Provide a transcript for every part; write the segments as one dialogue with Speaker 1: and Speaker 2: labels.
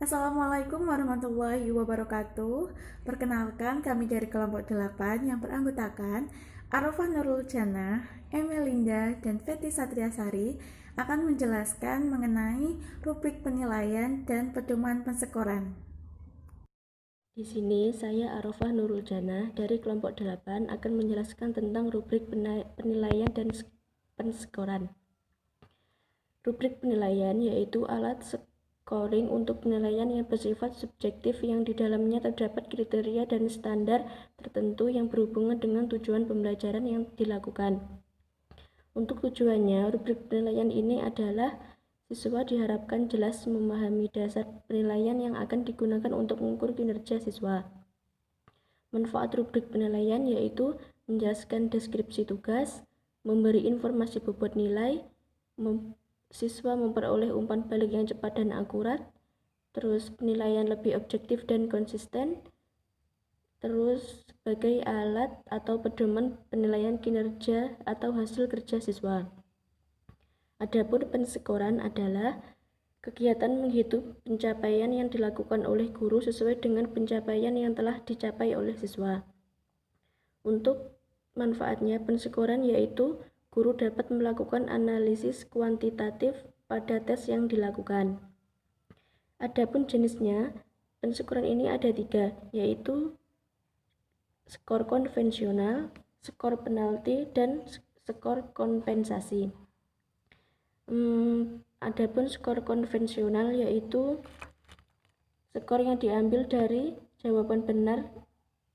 Speaker 1: Assalamualaikum warahmatullahi wabarakatuh. Perkenalkan, kami dari kelompok 8 yang beranggotakan Arafah Nurul Jannah, Emelinda, dan Feti Satriasari akan menjelaskan mengenai rubrik penilaian dan pedoman pensekoran.
Speaker 2: Di sini saya Arafah Nurul Jannah dari kelompok 8 akan menjelaskan tentang rubrik penilaian dan pensekoran. Rubrik penilaian yaitu alat scoring untuk penilaian yang bersifat subjektif yang di dalamnya terdapat kriteria dan standar tertentu yang berhubungan dengan tujuan pembelajaran yang dilakukan. Untuk tujuannya, rubrik penilaian ini adalah siswa diharapkan jelas memahami dasar penilaian yang akan digunakan untuk mengukur kinerja siswa. Manfaat rubrik penilaian yaitu menjelaskan deskripsi tugas, memberi informasi bobot nilai, siswa memperoleh umpan balik yang cepat dan akurat, terus penilaian lebih objektif dan konsisten, terus sebagai alat atau pedoman penilaian kinerja atau hasil kerja siswa. Adapun pensekoran adalah kegiatan menghitung pencapaian yang dilakukan oleh guru sesuai dengan pencapaian yang telah dicapai oleh siswa. Untuk manfaatnya pensekoran yaitu guru dapat melakukan analisis kuantitatif pada tes yang dilakukan. Adapun jenisnya, pensekoran ini ada 3, yaitu skor konvensional, skor penalti, dan skor kompensasi. Adapun skor konvensional yaitu skor yang diambil dari jawaban benar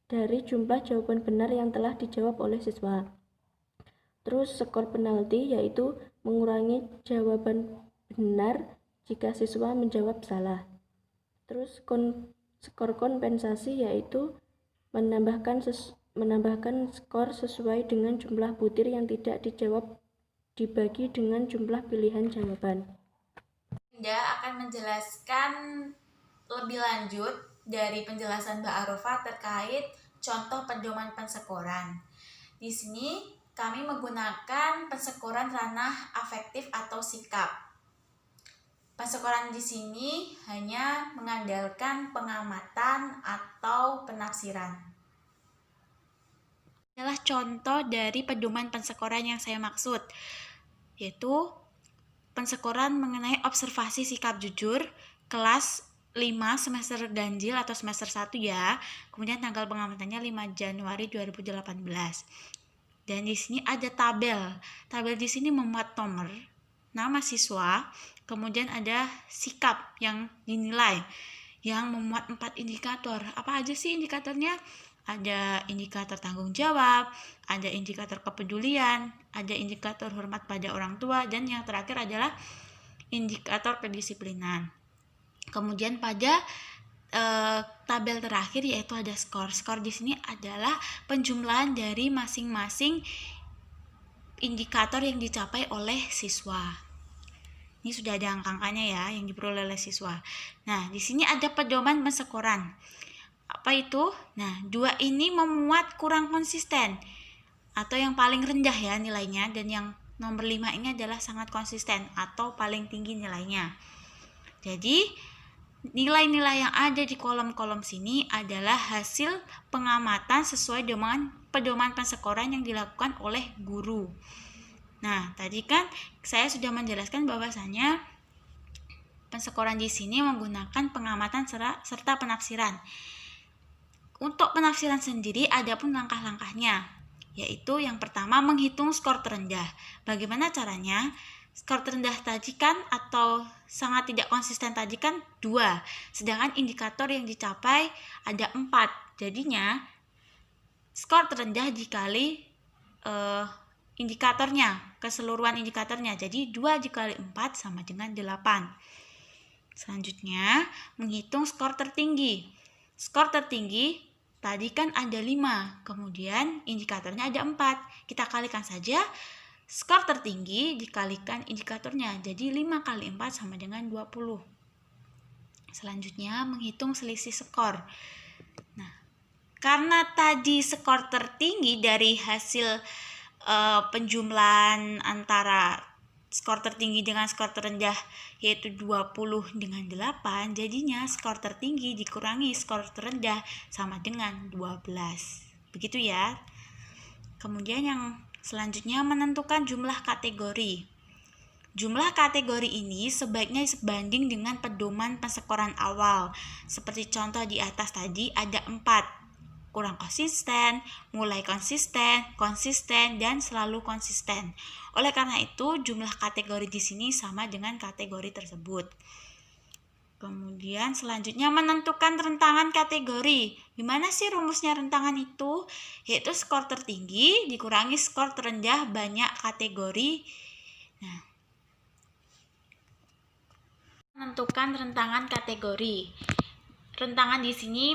Speaker 2: dari jumlah jawaban benar yang telah dijawab oleh siswa. Terus skor penalti yaitu mengurangi jawaban benar jika siswa menjawab salah. Terus skor kompensasi yaitu menambahkan skor sesuai dengan jumlah butir yang tidak dijawab dibagi dengan jumlah pilihan jawaban.
Speaker 3: Dinda akan menjelaskan lebih lanjut dari penjelasan Mbak Arafah terkait contoh pedoman pensekoran. Di sini kami menggunakan pensekoran ranah afektif atau sikap. Pensekoran di sini hanya mengandalkan pengamatan atau penafsiran. Adalah contoh dari pedoman pensekoran yang saya maksud, yaitu pensekoran mengenai observasi sikap jujur kelas 5 semester ganjil atau semester 1 ya. Kemudian tanggal pengamatannya 5 Januari 2018. Dan di sini ada tabel. Tabel di sini memuat nomor, nama siswa, kemudian ada sikap yang dinilai yang memuat 4 indikator. Apa aja sih indikatornya? Ada indikator tanggung jawab, ada indikator kepedulian, ada indikator hormat pada orang tua, dan yang terakhir adalah indikator kedisiplinan. Kemudian pada tabel terakhir yaitu ada skor. Skor di sini adalah penjumlahan dari masing-masing indikator yang dicapai oleh siswa. Ini sudah ada angka-angkanya ya yang diperoleh oleh siswa. Nah, di sini ada pedoman pensekoran. Apa itu? Nah, 2 ini memuat kurang konsisten atau yang paling rendah ya nilainya, dan yang nomor 5 ini adalah sangat konsisten atau paling tinggi nilainya. Jadi, nilai-nilai yang ada di kolom-kolom sini adalah hasil pengamatan sesuai dengan pedoman pensekoran yang dilakukan oleh guru. Nah, tadi kan saya sudah menjelaskan bahwasanya pensekoran di sini menggunakan pengamatan serta penafsiran. Untuk penafsiran sendiri ada pun langkah-langkahnya, yaitu yang pertama menghitung skor terendah. Bagaimana caranya? Skor terendah tadi kan atau sangat tidak konsisten tadi kan 2, sedangkan indikator yang dicapai ada 4. Jadinya skor terendah dikali indikatornya, keseluruhan indikatornya. Jadi 2 dikali 4 sama dengan 8. Selanjutnya menghitung skor tertinggi. Skor tertinggi tadi kan ada 5, kemudian indikatornya ada 4. Kita kalikan saja skor tertinggi dikalikan indikatornya, jadi 5 kali 4 sama dengan 20. Selanjutnya menghitung selisih skor. Nah, karena tadi skor tertinggi dari hasil penjumlahan antara skor tertinggi dengan skor terendah yaitu 20 dengan 8, jadinya skor tertinggi dikurangi skor terendah sama dengan 12. Begitu ya. Kemudian yang selanjutnya menentukan jumlah kategori. Jumlah kategori ini sebaiknya sebanding dengan pedoman pensekoran awal. Seperti contoh di atas tadi ada 4. Kurang konsisten, mulai konsisten, konsisten, dan selalu konsisten. Oleh karena itu, jumlah kategori di sini sama dengan kategori tersebut. Kemudian selanjutnya menentukan rentangan kategori. Gimana sih rumusnya rentangan itu? Yaitu skor tertinggi dikurangi skor terendah banyak kategori. Nah, menentukan rentangan kategori. Rentangan di sini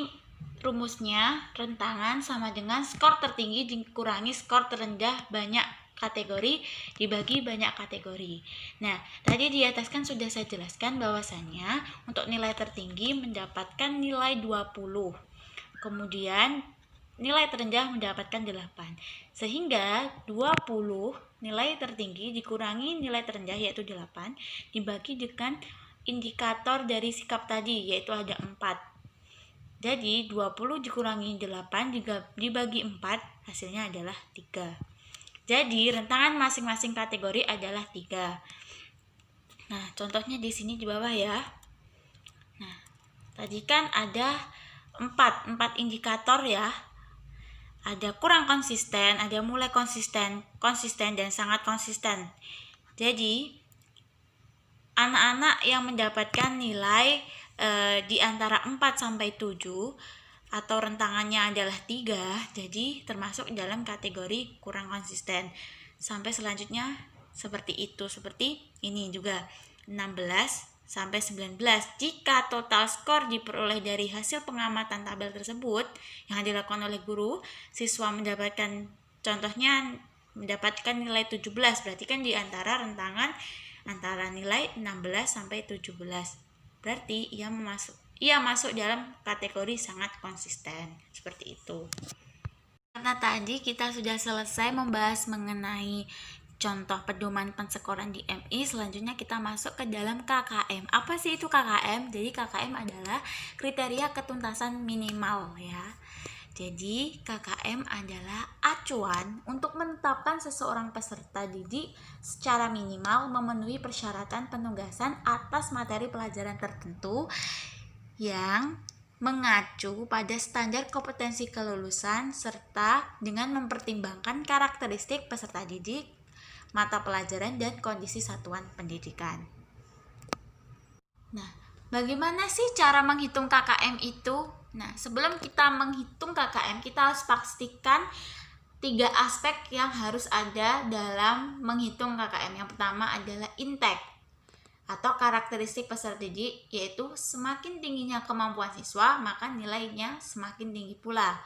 Speaker 3: rumusnya rentangan sama dengan skor tertinggi dikurangi skor terendah banyak kategori dibagi banyak kategori. Nah, tadi di atas kan sudah saya jelaskan bahwasannya untuk nilai tertinggi mendapatkan nilai 20. Kemudian nilai terendah mendapatkan 8. Sehingga 20 nilai tertinggi dikurangi nilai terendah yaitu 8 dibagi dengan indikator dari sikap tadi yaitu ada 4. Jadi 20 dikurangi 8 dibagi 4 hasilnya adalah 3. Jadi rentangan masing-masing kategori adalah 3. Nah, contohnya di sini di bawah ya. Nah, tadi kan ada 4 indikator ya. Ada kurang konsisten, ada mulai konsisten, konsisten dan sangat konsisten. Jadi anak-anak yang mendapatkan nilai di antara 4 sampai 7 atau rentangannya adalah 3, jadi termasuk dalam kategori kurang konsisten. Sampai selanjutnya seperti itu, seperti ini juga 16 sampai 19. Jika total skor diperoleh dari hasil pengamatan tabel tersebut yang dilakukan oleh guru, siswa mendapatkan contohnya mendapatkan nilai 17, berarti kan di antara rentangan antara nilai 16 sampai 17. Berarti ia masuk dalam kategori sangat konsisten. Seperti itu. Karena tadi kita sudah selesai membahas mengenai contoh pedoman pensekoran di MI, selanjutnya kita masuk ke dalam KKM. Apa sih itu KKM? Jadi KKM adalah kriteria ketuntasan minimal ya. Jadi KKM adalah acuan untuk menetapkan seseorang peserta didik secara minimal memenuhi persyaratan penugasan atas materi pelajaran tertentu yang mengacu pada standar kompetensi kelulusan serta dengan mempertimbangkan karakteristik peserta didik, mata pelajaran, dan kondisi satuan pendidikan. Nah, bagaimana sih cara menghitung KKM itu? Nah, sebelum kita menghitung KKM, kita harus pastikan 3 aspek yang harus ada dalam menghitung KKM. Yang pertama adalah intake atau karakteristik peserta didik, yaitu semakin tingginya kemampuan siswa, maka nilainya semakin tinggi pula.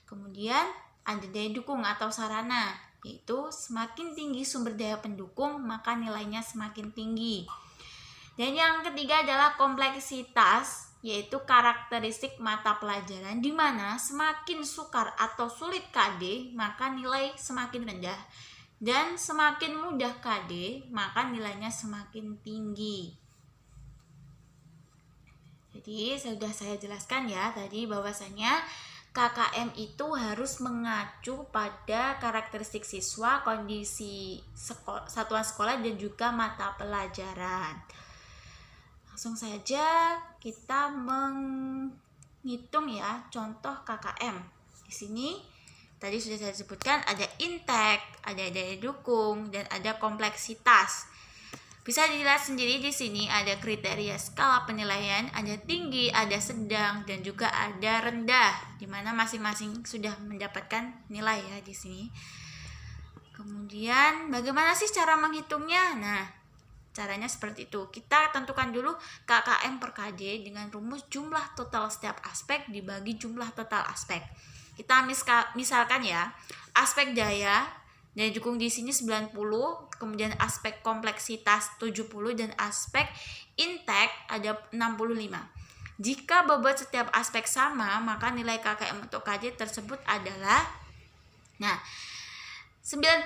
Speaker 3: Kemudian ada daya dukung atau sarana, yaitu semakin tinggi sumber daya pendukung, maka nilainya semakin tinggi. Dan yang ketiga adalah kompleksitas, yaitu karakteristik mata pelajaran, di mana semakin sukar atau sulit KD, maka nilai semakin rendah. Dan semakin mudah KD, maka nilainya semakin tinggi. Jadi sudah saya jelaskan ya tadi bahwasanya KKM itu harus mengacu pada karakteristik siswa, kondisi satuan sekolah, dan juga mata pelajaran. Langsung saja kita menghitung ya contoh KKM. Di sini tadi sudah saya sebutkan ada intake, ada daya dukung, dan ada kompleksitas. Bisa dilihat sendiri di sini ada kriteria skala penilaian, ada tinggi, ada sedang, dan juga ada rendah, di mana masing-masing sudah mendapatkan nilai ya di sini. Kemudian bagaimana sih cara menghitungnya? Nah, caranya seperti itu. Kita tentukan dulu KKM per KD dengan rumus jumlah total setiap aspek dibagi jumlah total aspek. Kita misalkan ya, aspek daya dukung di sini 90, kemudian aspek kompleksitas 70, dan aspek intake ada 65. Jika bobot setiap aspek sama, maka nilai KKM untuk KD tersebut adalah 90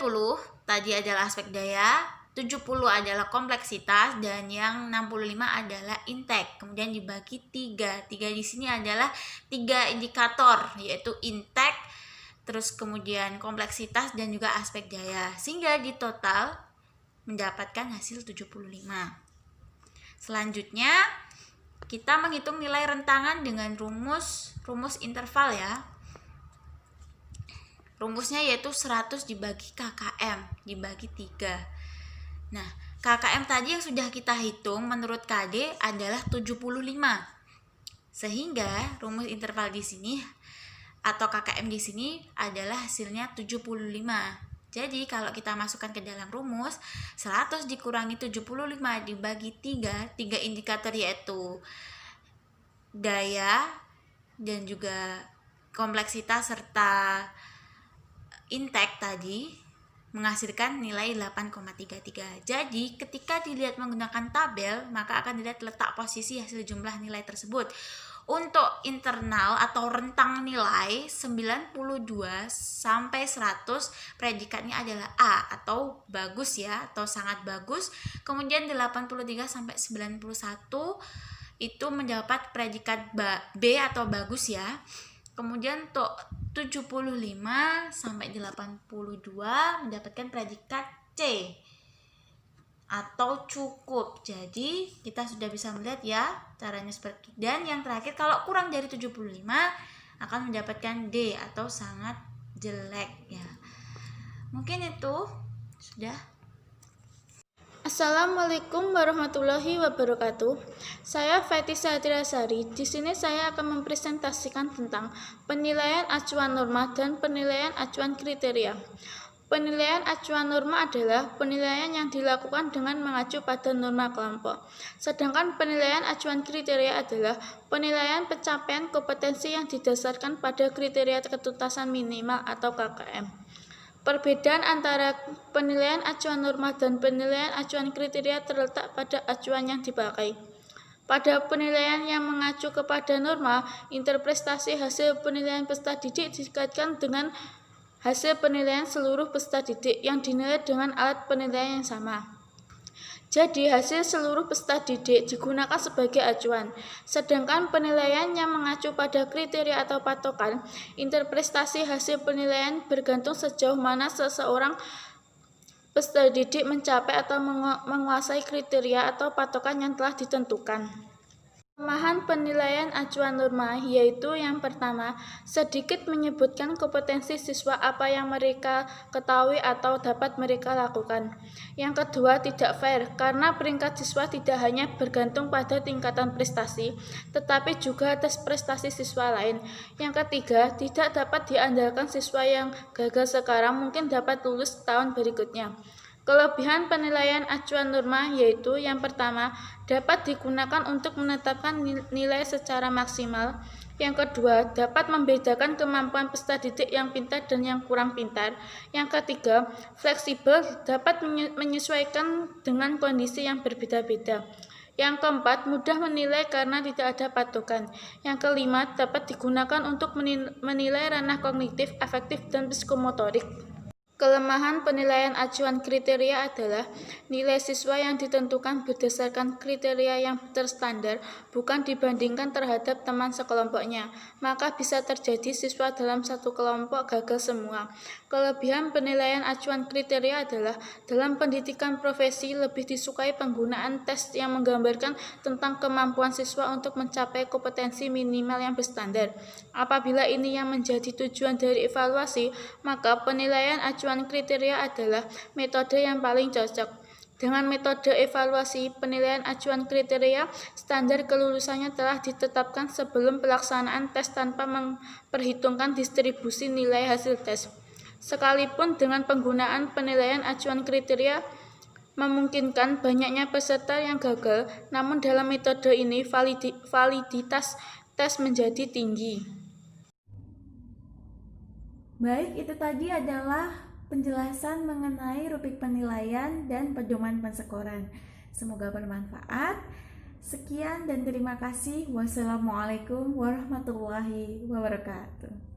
Speaker 3: tadi adalah aspek daya, 70 adalah kompleksitas dan yang 65 adalah intake. Kemudian dibagi 3. 3 di sini adalah 3 indikator, yaitu intake, terus kemudian kompleksitas dan juga aspek daya. Sehingga di total mendapatkan hasil 75. Selanjutnya kita menghitung nilai rentangan dengan rumus interval ya. Rumusnya yaitu 100 dibagi KKM dibagi 3. Nah, KKM tadi yang sudah kita hitung menurut KD adalah 75. Sehingga rumus interval di sini atau KKM di sini adalah hasilnya 75. Jadi kalau kita masukkan ke dalam rumus, 100 dikurangi 75 dibagi 3 indikator yaitu daya dan juga kompleksitas serta intake tadi menghasilkan nilai 8,33. Jadi ketika dilihat menggunakan tabel, maka akan dilihat letak posisi hasil jumlah nilai tersebut. Untuk internal atau rentang nilai 92 sampai 100 predikatnya adalah A atau bagus ya, atau sangat bagus. Kemudian 83 sampai 91 itu mendapat predikat B atau bagus ya. Kemudian untuk 75 sampai 82 mendapatkan predikat C atau cukup. Jadi kita sudah bisa melihat ya caranya seperti itu. Dan yang terakhir kalau kurang dari 75 akan mendapatkan D atau sangat jelek ya. Mungkin itu sudah.
Speaker 4: Assalamualaikum warahmatullahi wabarakatuh. Saya Feti Satriasari. Di sini saya akan mempresentasikan tentang penilaian acuan norma dan penilaian acuan kriteria. Penilaian acuan norma adalah penilaian yang dilakukan dengan mengacu pada norma kelompok. Sedangkan penilaian acuan kriteria adalah penilaian pencapaian kompetensi yang didasarkan pada kriteria ketuntasan minimal atau KKM. Perbedaan antara penilaian acuan norma dan penilaian acuan kriteria terletak pada acuan yang dipakai. Pada penilaian yang mengacu kepada norma, interpretasi hasil penilaian peserta didik dikaitkan dengan hasil penilaian seluruh peserta didik yang dinilai dengan alat penilaian yang sama. Jadi, hasil seluruh peserta didik digunakan sebagai acuan. Sedangkan penilaian yang mengacu pada kriteria atau patokan, interpretasi hasil penilaian bergantung sejauh mana seseorang peserta didik mencapai atau menguasai kriteria atau patokan yang telah ditentukan. Kelemahan penilaian acuan norma yaitu yang pertama, sedikit menyebutkan kompetensi siswa apa yang mereka ketahui atau dapat mereka lakukan. Yang kedua, tidak fair karena peringkat siswa tidak hanya bergantung pada tingkatan prestasi, tetapi juga atas prestasi siswa lain. Yang ketiga, tidak dapat diandalkan siswa yang gagal sekarang mungkin dapat lulus tahun berikutnya. Kelebihan penilaian acuan norma yaitu yang pertama, dapat digunakan untuk menetapkan nilai secara maksimal. Yang kedua, dapat membedakan kemampuan peserta didik yang pintar dan yang kurang pintar. Yang ketiga, fleksibel, dapat menyesuaikan dengan kondisi yang berbeda-beda. Yang keempat, mudah menilai karena tidak ada patokan. Yang kelima, dapat digunakan untuk menilai ranah kognitif, afektif, dan psikomotorik. Kelemahan penilaian acuan kriteria adalah nilai siswa yang ditentukan berdasarkan kriteria yang terstandar bukan dibandingkan terhadap teman sekelompoknya, maka bisa terjadi siswa dalam satu kelompok gagal semua. Kelebihan penilaian acuan kriteria adalah dalam pendidikan profesi lebih disukai penggunaan tes yang menggambarkan tentang kemampuan siswa untuk mencapai kompetensi minimal yang berstandar. Apabila ini yang menjadi tujuan dari evaluasi, maka penilaian acuan kriteria adalah metode yang paling cocok. Dengan metode evaluasi penilaian acuan kriteria, standar kelulusannya telah ditetapkan sebelum pelaksanaan tes tanpa memperhitungkan distribusi nilai hasil tes. Sekalipun dengan penggunaan penilaian acuan kriteria memungkinkan banyaknya peserta yang gagal, namun dalam metode ini validitas tes menjadi tinggi.
Speaker 1: Baik, itu tadi adalah penjelasan mengenai rubrik penilaian dan pedoman pensekoran. Semoga bermanfaat. Sekian dan terima kasih. Wassalamualaikum warahmatullahi wabarakatuh.